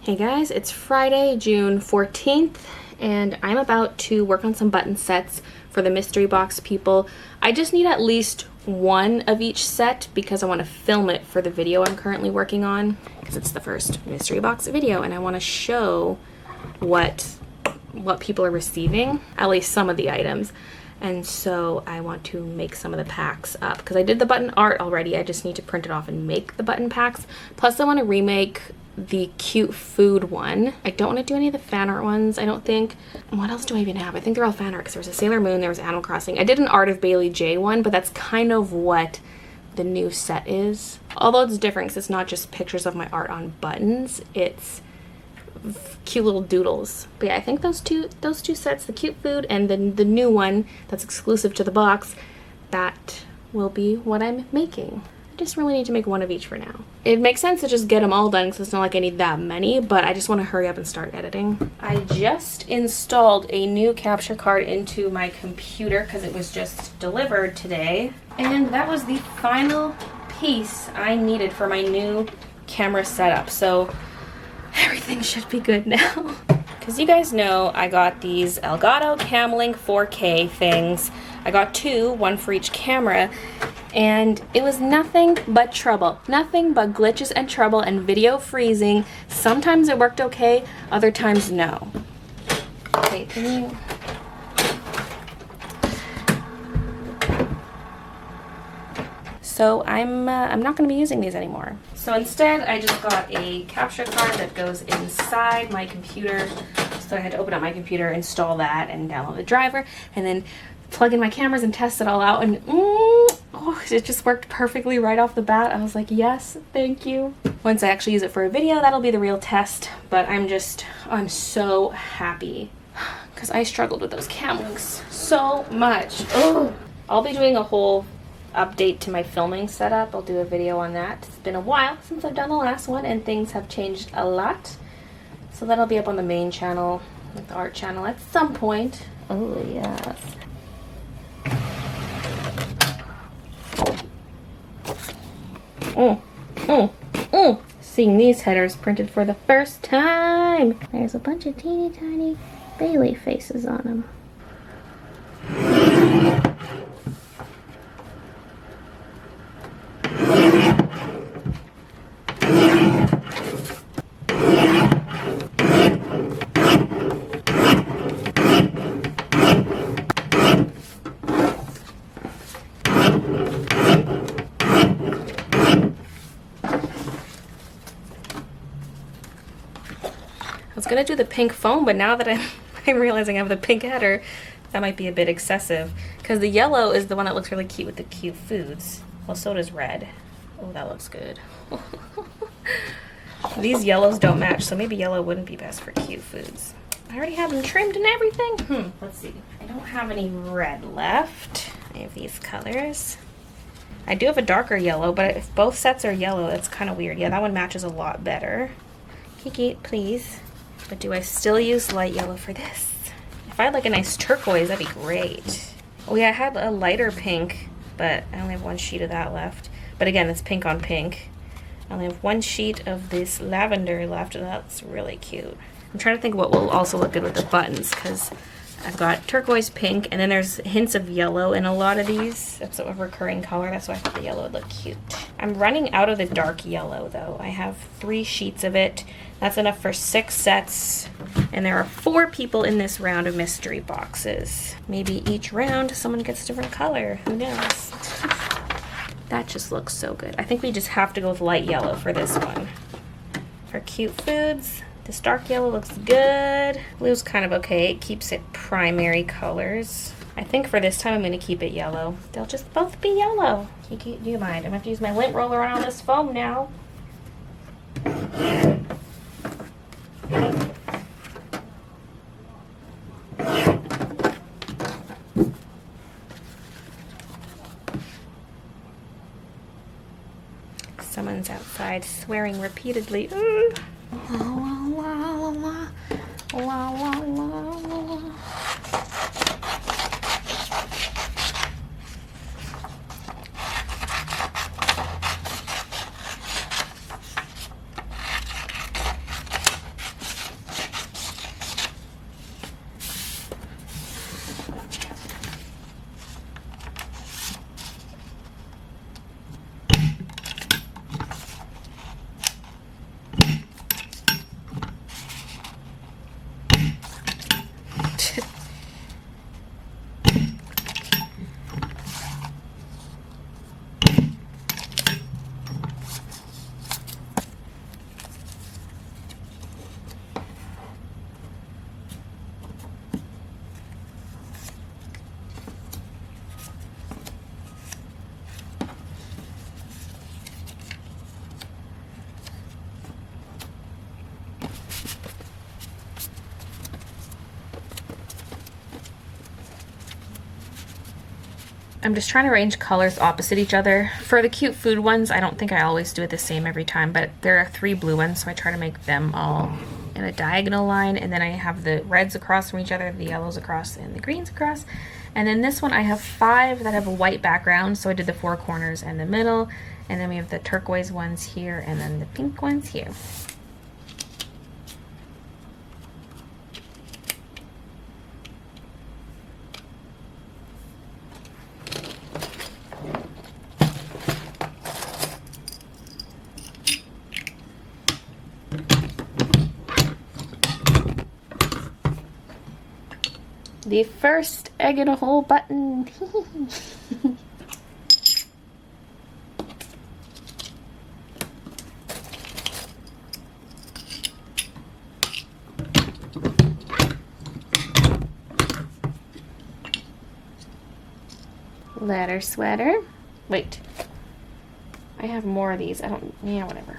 Hey guys, it's Friday, June 14th, and I'm about to work on some button sets for the mystery box people. I just need at least one of each set because I want to film it for the video I'm currently working on, because it's the first mystery box video and I want to show what people are receiving, at least some of the items. And so I want to make some of the packs up because I did the button art already. I just need to print it off and make the button packs. Plus I want to remake the cute food one. I don't want to do any of the fan art ones, I don't think. What else do I even have? I think they're all fan art because there was a Sailor Moon, there was Animal Crossing. I did an Art of Baylee J one, but that's kind of what the new set is. Although it's different because it's not just pictures of my art on buttons, it's cute little doodles. But yeah, I think those two sets, the cute food and then the new one that's exclusive to the box, that will be what I'm making. I just really need to make one of each for now. It makes sense to just get them all done because it's not like I need that many, but I just want to hurry up and start editing. I just installed a new capture card into my computer because it was just delivered today. And that was the final piece I needed for my new camera setup. So everything should be good now. Because you guys know I got these Elgato Camlink 4K things. I got two, one for each camera, and it was nothing but trouble. Nothing but glitches and trouble and video freezing. Sometimes it worked okay, other times no. Okay, can you... So I'm not going to be using these anymore. So instead, I just got a capture card that goes inside my computer. So I had to open up my computer, install that, and download the driver, and then plug in my cameras and test it all out. And oh, it just worked perfectly right off the bat. I was like, yes, thank you. Once I actually use it for a video, that'll be the real test. But I'm so happy because I struggled with those Camlinks so much. Oh, I'll be doing a whole update to my filming setup. I'll do a video on that. It's been a while since I've done the last one and things have changed a lot. So that'll be up on the main channel, like the art channel at some point. Oh yes. Seeing these headers printed for the first time. There's a bunch of teeny tiny Baylee faces on them. I was gonna do the pink foam, but now that I'm realizing I have the pink header, that might be a bit excessive. Because the yellow is the one that looks really cute with the cute foods. Well, so does red. Oh, that looks good. These yellows don't match, so maybe yellow wouldn't be best for cute foods. I already have them trimmed and everything. Let's see. I don't have any red left. I have these colors. I do have a darker yellow, but if both sets are yellow, that's kind of weird. Yeah, that one matches a lot better. Kiki, please. But do I still use light yellow for this? If I had like a nice turquoise, that'd be great. Oh yeah, I had a lighter pink, but I only have one sheet of that left. But again, it's pink on pink. I only have one sheet of this lavender left, and that's really cute. I'm trying to think what will also look good with the buttons, because I've got turquoise pink, and then there's hints of yellow in a lot of these. That's a recurring color, that's why I thought the yellow would look cute. I'm running out of the dark yellow, though. I have 3 sheets of it. That's enough for 6 sets, and there are 4 people in this round of mystery boxes. Maybe each round someone gets a different color. Who knows? That just looks so good. I think we just have to go with light yellow for this one. For cute foods, this dark yellow looks good. Blue's kind of okay. It keeps it primary colors. I think for this time I'm going to keep it yellow. They'll just both be yellow. Kiki, do you mind? I'm going to have to use my lint roller on this foam now. Someone's outside swearing repeatedly. La, la, la, la, la, la, la. I'm just trying to arrange colors opposite each other. For the cute food ones, I don't think I always do it the same every time, but there are 3 blue ones, so I try to make them all in a diagonal line, and then I have the reds across from each other, the yellows across, and the greens across. And then this one I have 5 that have a white background, so I did the 4 corners and the middle, and then we have the turquoise ones here, and then the pink ones here. The first egg in a hole button. Letter sweater. Wait. I have more of these. Yeah, whatever.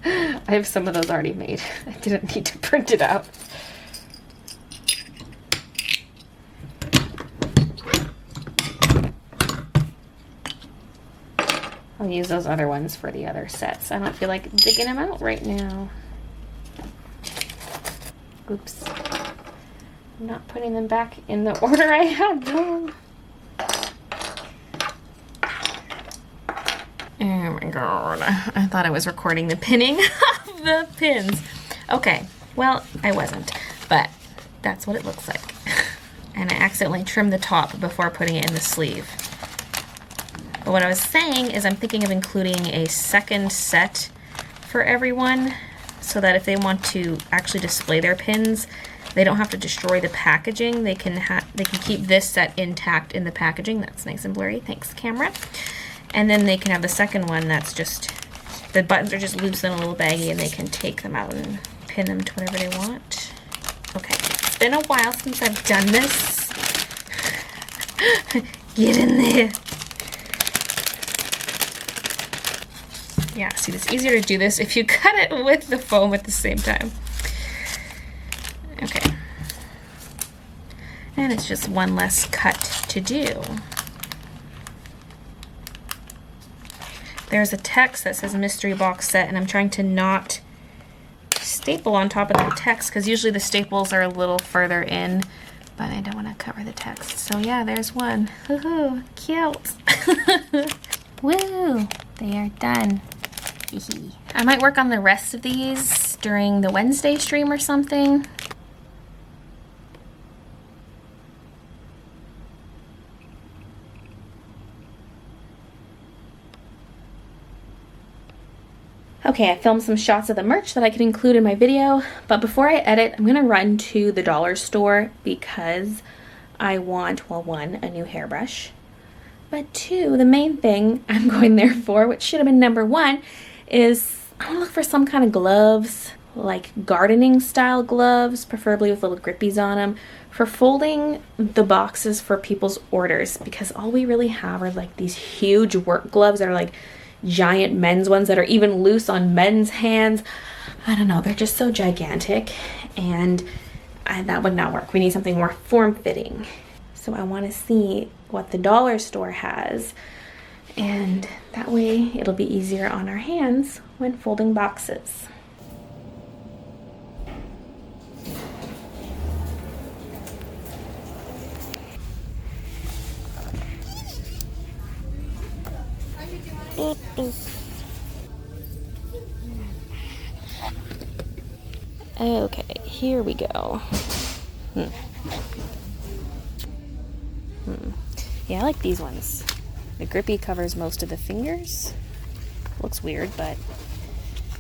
I have some of those already made. I didn't need to print it out. I'll use those other ones for the other sets. I don't feel like digging them out right now. Oops. I'm not putting them back in the order I had them. Oh my god. I thought I was recording the pinning of the pins. Okay, well, I wasn't, but that's what it looks like. And I accidentally trimmed the top before putting it in the sleeve. But what I was saying is I'm thinking of including a second set for everyone so that if they want to actually display their pins, they don't have to destroy the packaging. They can keep this set intact in the packaging. That's nice and blurry. Thanks, camera. And then they can have the second one that's just, the buttons are just loose and a little baggy, and they can take them out and pin them to whatever they want. Okay, it's been a while since I've done this. Get in there. Yeah, see, it's easier to do this if you cut it with the foam at the same time. Okay. And it's just one less cut to do. There's a text that says mystery box set, and I'm trying to not staple on top of the text because usually the staples are a little further in, but I don't want to cover the text. So yeah, there's one. Woohoo, cute. Woo, they are done. I might work on the rest of these during the Wednesday stream or something. Okay, I filmed some shots of the merch that I could include in my video, but before I edit, I'm gonna run to the dollar store because I want, well, 1, a new hairbrush, but 2, the main thing I'm going there for, which should have been number 1, is I want to look for some kind of gloves, like gardening style gloves, preferably with little grippies on them, for folding the boxes for people's orders, because all we really have are like these huge work gloves that are like giant men's ones that are even loose on men's hands. I don't know, they're just so gigantic, and that would not work. We need something more form-fitting. So I want to see what the dollar store has, and that way it'll be easier on our hands when folding boxes. Okay, here we go. Yeah, I like these ones. The grippy covers most of the fingers. Looks weird, but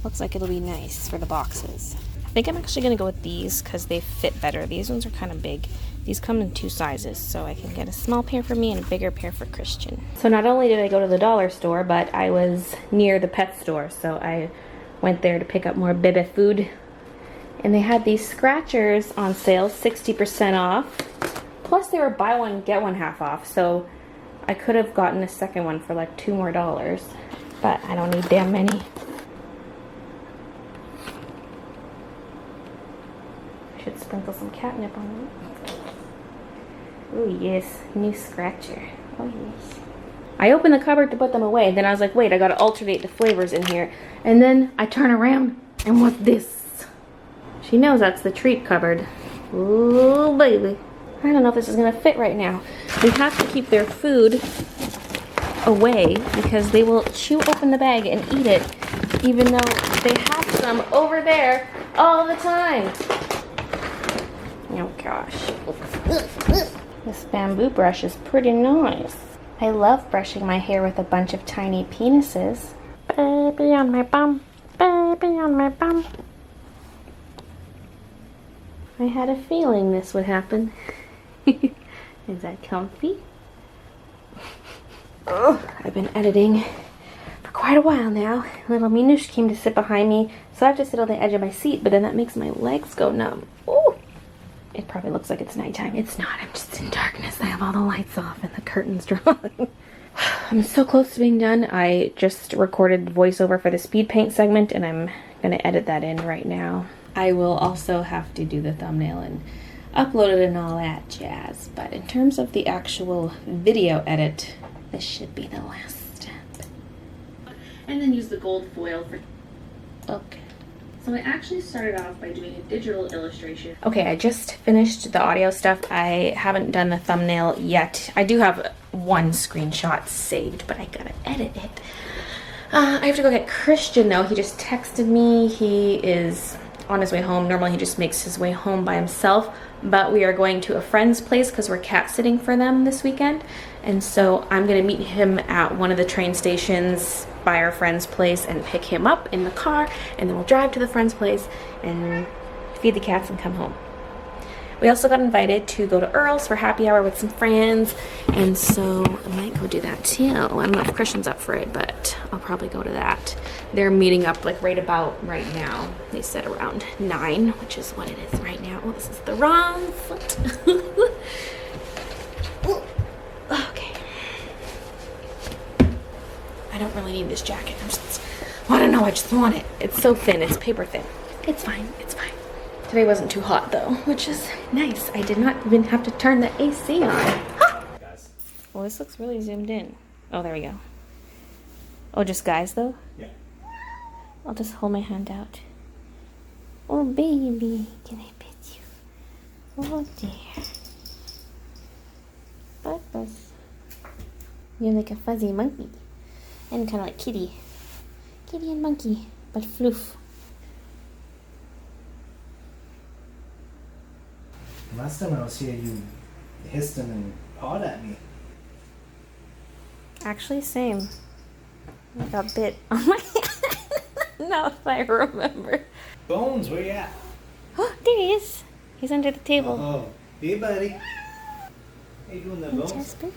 looks like it'll be nice for the boxes. I think I'm actually gonna go with these because they fit better. These ones are kind of big. These come in 2 sizes, so I can get a small pair for me and a bigger pair for Christian. So not only did I go to the dollar store, but I was near the pet store, so I went there to pick up more baby food. And they had these scratchers on sale, 60% off. Plus they were buy one, get one half off, so I could have gotten a second one for like $2 more, but I don't need damn many. I should sprinkle some catnip on it. Oh yes, new scratcher. puzzles. I opened the cupboard to put them away, then I was like, wait, I gotta alternate the flavors in here. And then I turn around, and what's this? She knows that's the treat cupboard. Ooh, baby. I don't know if this is gonna fit right now. We have to keep their food away because they will chew open the bag and eat it, even though they have some over there all the time. Oh gosh. This bamboo brush is pretty nice. I love brushing my hair with a bunch of tiny penises. Baby on my bum, baby on my bum. I had a feeling this would happen. Is that comfy? Oh, I've been editing for quite a while now. Little Minush came to sit behind me, so I have to sit on the edge of my seat, but then that makes my legs go numb. Ooh. It probably looks like it's nighttime. It's not. I'm just in darkness. I have all the lights off and the curtains drawn. I'm so close to being done. I just recorded the voiceover for the speed paint segment, and I'm going to edit that in right now. I will also have to do the thumbnail and upload it and all that jazz. But in terms of the actual video edit, this should be the last step. And then use the gold foil for... Okay. So I actually started off by doing a digital illustration. Okay, I just finished the audio stuff. I haven't done the thumbnail yet. I do have one screenshot saved, but I gotta edit it. I have to go get Christian though. He just texted me. He is on his way home. Normally he just makes his way home by himself, but we are going to a friend's place because we're cat sitting for them this weekend. And so I'm gonna meet him at one of the train stations by our friend's place and pick him up in the car, and then we'll drive to the friend's place and feed the cats and come home. We also got invited to go to Earl's for happy hour with some friends, and so I might go do that too. I don't know if Christian's up for it, but I'll probably go to that. They're meeting up like right about right now. They said around 9, which is what it is right now. Oh, this is the wrong foot. Okay. I don't really need this jacket. I don't know, I just want it. It's so thin, it's paper thin. It's fine, it's fine. Today wasn't too hot though, which is nice. I did not even have to turn the AC on. Huh! Well, this looks really zoomed in. Oh, there we go. Oh, just guys though? Yeah. I'll just hold my hand out. Oh, baby, can I pet you? Oh, dear. Buzz. You're like a fuzzy monkey. And kind of like Kitty. Kitty and monkey, but floof. Last time I was here, you hissed him and pawed at me. Actually, same. I got bit on my hand. Now if I remember. Bones, where you at? Oh, there he is. He's under the table. Oh, hey buddy. How you doing there, Bones? Jasper?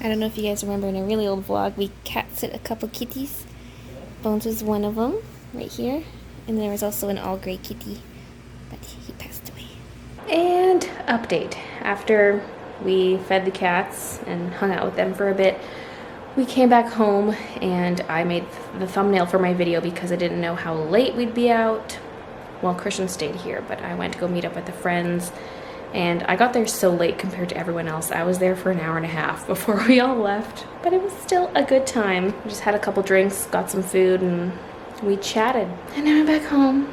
I don't know if you guys remember in a really old vlog, we cat sit a couple kitties. Bones was one of them, right here. And there was also an all gray kitty, but he passed away. And update. After we fed the cats and hung out with them for a bit, we came back home and I made the thumbnail for my video because I didn't know how late we'd be out. Well, Christian stayed here, but I went to go meet up with the friends. And I got there so late compared to everyone else. I was there for an hour and a half before we all left. But it was still a good time. We just had a couple drinks, got some food, and we chatted. And now I'm back home.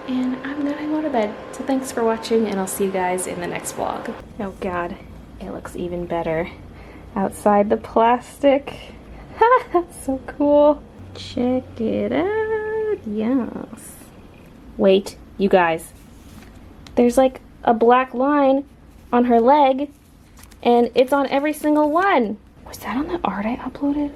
And I'm gonna go to bed. So thanks for watching, and I'll see you guys in the next vlog. Oh god, it looks even better. Outside the plastic. That's so cool. Check it out. Yes. Wait, you guys. There's like a black line on her leg, and it's on every single one. Was that on the art I uploaded?